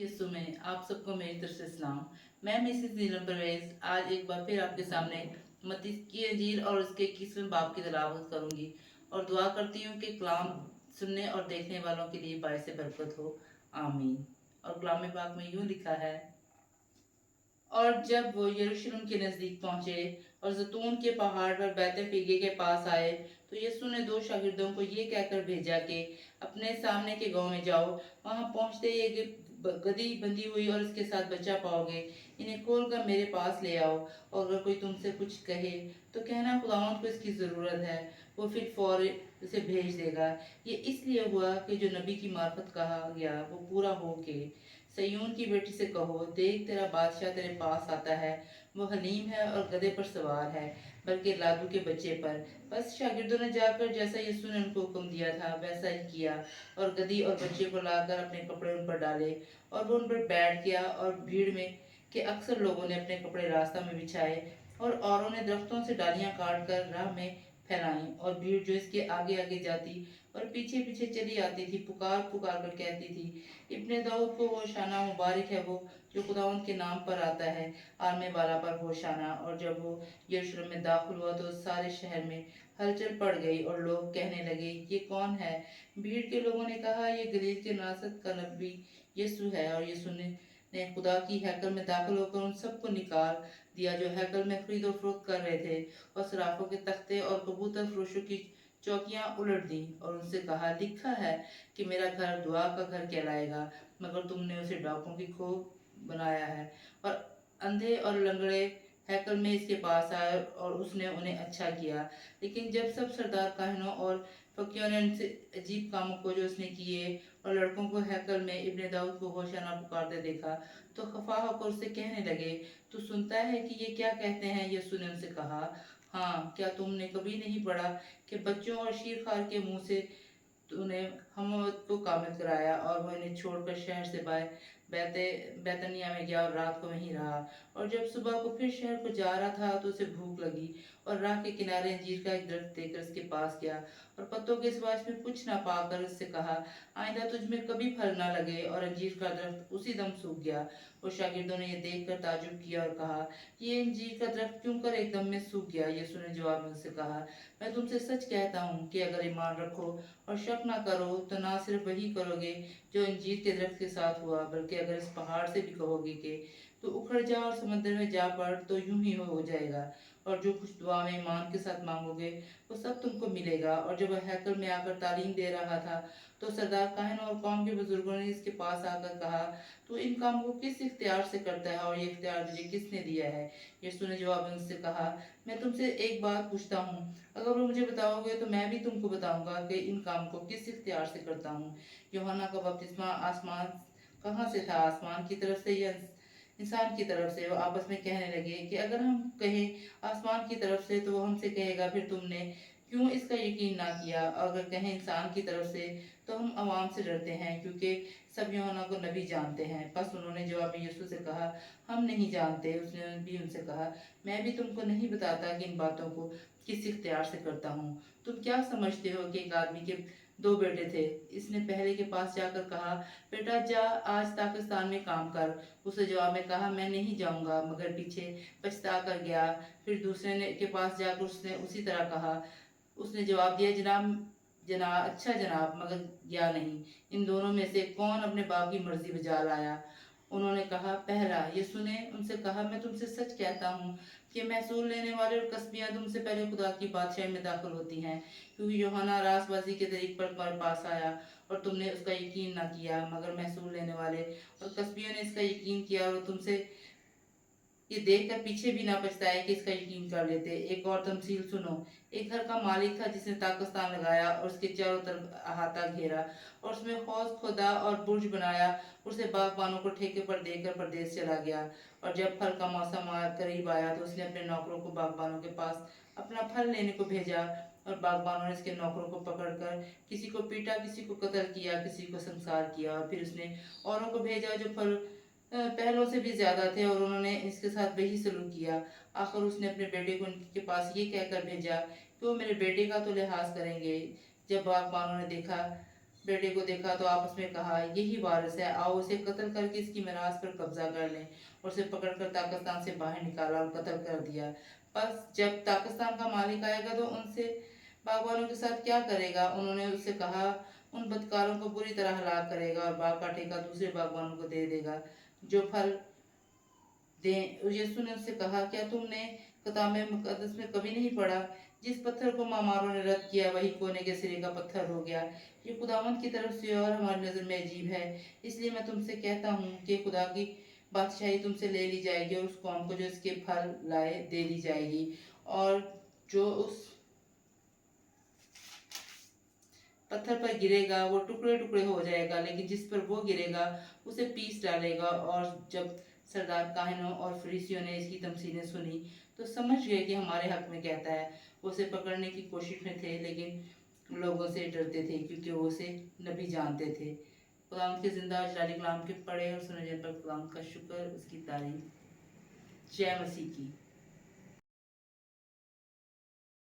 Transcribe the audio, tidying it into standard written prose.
यीशु में आप सबको मेरी तरफ से सलाम। मैं मिसेस नीलम परवेज आज एक बार फिर आपके सामने मत्ती की अंजील और उसके 21वें बाब की तिलावत करूंगी और दुआ करती हूँ कि कलाम सुनने और देखने वालों के लिए बायस बरकत हो। आमीन। और कलाम पाक में यूँ लिखा है, और जब वो यरूशलेम के नजदीक पहुंचे और जैतून के पहाड़ पर बैतफीगे के पास आए, तो यीशु ने दो शागिर्दों को ये कहकर भेजा कि अपने सामने के गांव में जाओ। वहां पहुंचते ही एक गधी बंधी हुई और उसके साथ बच्चा पाओगे। इन्हें खोल कर मेरे पास ले आओ। और अगर कोई तुमसे कुछ कहे तो कहना, खुदावंद को इसकी ज़रूरत है, वो फिर फौरन उसे भेज देगा। ये इसलिए हुआ कि जो नबी की मार्फत कहा गया वो पूरा हो के सयून की बेटी से कहो, देख तेरा बादशाह तेरे पास आता है, वो हलीम है और गधे पर सवार है, बल्कि लादू के बच्चे पर। बस शागिर्दों ने जाकर जैसा यीशु ने उनको हुक्म दिया था वैसा ही किया, और गधी और बच्चे को लाकर अपने कपड़े उन पर डाले और वो उन पर बैठ गया। और भीड़ में के अक्सर लोगों ने अपने कपड़े रास्ता में बिछाए और औरों ने दरख्तों से डालियां काट कर राह में फैलाई। और भीड़ जो इसके आगे आगे जाती और पीछे पीछे चली आती थी, पुकार पुकार कर कहती थी, इब्ने दाऊद को होशाना, मुबारक है वो जो खुदावंद के नाम पर आता है, आर्मे वाला पर होशाना। और जब वो यरूशलेम में दाखिल हुआ तो सारे शहर में हलचल पड़ गई और लोग कहने लगे, ये कौन है? भीड़ के लोगों ने कहा, ये गलील के नासरत का नबी यीशु है। और यीशु ने खुदा की हैकल में दाखिल होकर उन सबको निकाल दिया जो हैकल में खरीदो फरोख्त कर रहे थे, और सराफों के तख्ते और कबूतर फरोशों की चौकियां उलट दी और उनसे कहा, लिखा है कि मेरा घर दुआ का घर कहलाएगा, मगर तुमने उसे डाकुओं की खो बनाया है। और अंधे और लंगड़े हैकल में इसके पास आए और उसने उन्हें अच्छा किया। लेकिन जब सब सरदार काहनों और फकीरों ने उनसे अजीब कामों को जो उसने किए और लड़कों को हैकल में इब्ने दाऊद को होशाना पुकारते देखा, तो खफा होकर उससे कहने लगे, तू सुनता है कि ये क्या कहते हैं? यीशु ने उनसे कहा, हाँ, क्या तुमने कभी नहीं पढ़ा कि बच्चों और शीरखार के मुंह से तूने हम को कामिल कराया? और वो इन्हें छोड़कर शहर से बाहर बैतनिया में गया और रात को वहीं रहा। और जब सुबह को फिर शहर को जा रहा था तो उसे भूख लगी, और राह के किनारे अंजीर का एक दरख्त देखकर उसके पास गया और पत्तों के सिवा इसमें कुछ ना पाकर उससे कहा, आइंदा तुझ में कभी फल ना लगे। और अंजीर का दरख्त उसी दम सूख गया। और शागिर्दों ने ये देखकर ताजुब किया और कहा, ये अंजीर का दरख्त क्यों कर एकदम में सूख गया? यीशु ने जवाब में उससे कहा, मैं तुमसे सच कहता हूँ कि अगर ईमान रखो और शक ना करो तो ना सिर्फ वही करोगे जो अंजीर के दरख्त के साथ हुआ, बल्कि अगर इस पहाड़ से भी कहोगे कि तो उखड़ जा और समुद्र में जा पड़, तो यूं ही हो जाएगा। और जो कुछ दुआ में ईमान के साथ मांगोगे वो सब तुमको मिलेगा। और जब वह हैकल में आकर तालीम दे रहा था तो सरदार काहन और कौम के बुजुर्गों ने इसके पास आकर कहा, तू इन कामों को किस इख्तियार से करता है और ये इख्तियार तुझे किसने दिया है? यीशु ने जवाब में उससे कहा, मैं तुमसे एक बात पूछता हूँ, अगर वो मुझे बताओगे तो मैं भी तुमको बताऊंगा कि इन काम को किस इख्तियार से करता हूँ। यूहन्ना का बपतिस्मा आसमान कहाँ से था? आसमान की तरफ से या इंसान की तरफ से? वो आपस में कहने लगे कि अगर हम कहें आसमान की तरफ से तो वो हमसे कहेगा, फिर तुमने क्यों इसका यकीन ना किया? और अगर कहें इंसान की तरफ से तो हम अवाम से डरते हैं, क्योंकि सब यूहन्ना को नबी जानते हैं। बस उन्होंने जवाब में यीशु से कहा, हम नहीं जानते। उसने भी उनसे कहा, मैं भी तुमको नहीं बताता कि इन बातों को किस इख्तियार से करता हूँ। तुम क्या समझते हो कि एक आदमी के दो बेटे थे। इसने पहले के पास जाकर कहा, बेटा जा आज पाकिस्तान में काम कर। उसने जवाब में कहा, मैं नहीं जाऊंगा, मगर पीछे पछता कर गया। फिर दूसरे ने के पास जाकर उसने उसी तरह कहा। उसने जवाब दिया, जनाब जनाब अच्छा जनाब, मगर गया नहीं। इन दोनों में से कौन अपने बाप की मर्जी बजा लाया? उन्होंने कहा, पहला। यीशु ने उनसे कहा, मैं तुमसे सच कहता हूँ कि महसूल लेने वाले और कसबियाँ तुमसे पहले खुदा की बादशाही में दाखिल होती हैं, क्योंकि यूहन्ना रासबाजी के तरीक पर तुम्हारे पास आया और तुमने उसका यकीन ना किया, मगर महसूल लेने वाले और कसबियों ने इसका यकीन किया और तुमसे ये देखकर पीछे भी ना पछताए कि इसका यकीन कर लेते। एक और तमसील सुनो। एक घर का मालिक था जिसने ताकस्तान लगाया और उसके चारों तरफ अहाता घेरा और उसमें हौज खोदा और बुर्ज बनाया। उसे बागबानों को ठेके पर देकर परदेश चला गया। और जब फल का मौसम करीब आया तो उसने अपने नौकरों को बागबानों के पास अपना फल लेने को भेजा। और बागबानों ने इसके नौकरों को पकड़कर किसी को पीटा, किसी को कत्ल किया, किसी को संसार किया। और फिर उसने औरों को भेजा जो फल पहलों से भी ज्यादा थे, और उन्होंने इसके साथ वही सलूक किया। आखिर उसने अपने बेटे को उनके पास ये कहकर भेजा कि वो मेरे बेटे का तो लिहाज करेंगे। जब बागबानों ने देखा बेटे को देखा तो आपस में कहा, यही वारिस है, आओ उसे कत्ल करके इसकी मीरास पर कब्जा कर लें। और उसे पकड़कर ताकिस्तान से बाहर निकाला और कत्ल कर दिया। बस जब ताकिस्तान का मालिक आएगा तो उनसे बागवानों के साथ क्या करेगा? उन्होंने उससे कहा, उन बदकारों को बुरी तरह हलाक करेगा और बाग का ठेका दूसरे बागवानों को दे देगा जो फल दें। यीशु ने उससे कहा, क्या तुमने किताब मुकद्दस में कभी नहीं पढ़ा, जिस पत्थर को मामारों ने रद्द किया वही कोने के सिरे का पत्थर हो गया। ये खुदावंद की तरफ से और हमारी नज़र में अजीब है। इसलिए मैं तुमसे कहता हूँ कि खुदा की बादशाही तुमसे ले ली जाएगी और उस कौम को जो इसके फल लाए दे दी जाएगी। और जो उस पत्थर पर गिरेगा वो टुकड़े टुकड़े हो जाएगा, लेकिन जिस पर वो गिरेगा उसे पीस डालेगा। और जब सरदार काहिनों और फरीसियों ने इसकी तमसीलें सुनी तो समझ गए कि हमारे हक में कहता है। वो उसे पकड़ने की कोशिश में थे, लेकिन लोगों से डरते थे क्योंकि वो उसे नबी जानते थे। खुदाम के जिंदा और जलाली कलाम के पढ़े और सुने जाने पर खुदाम का शुक्र, उसकी तारीफ। जय मसीह की।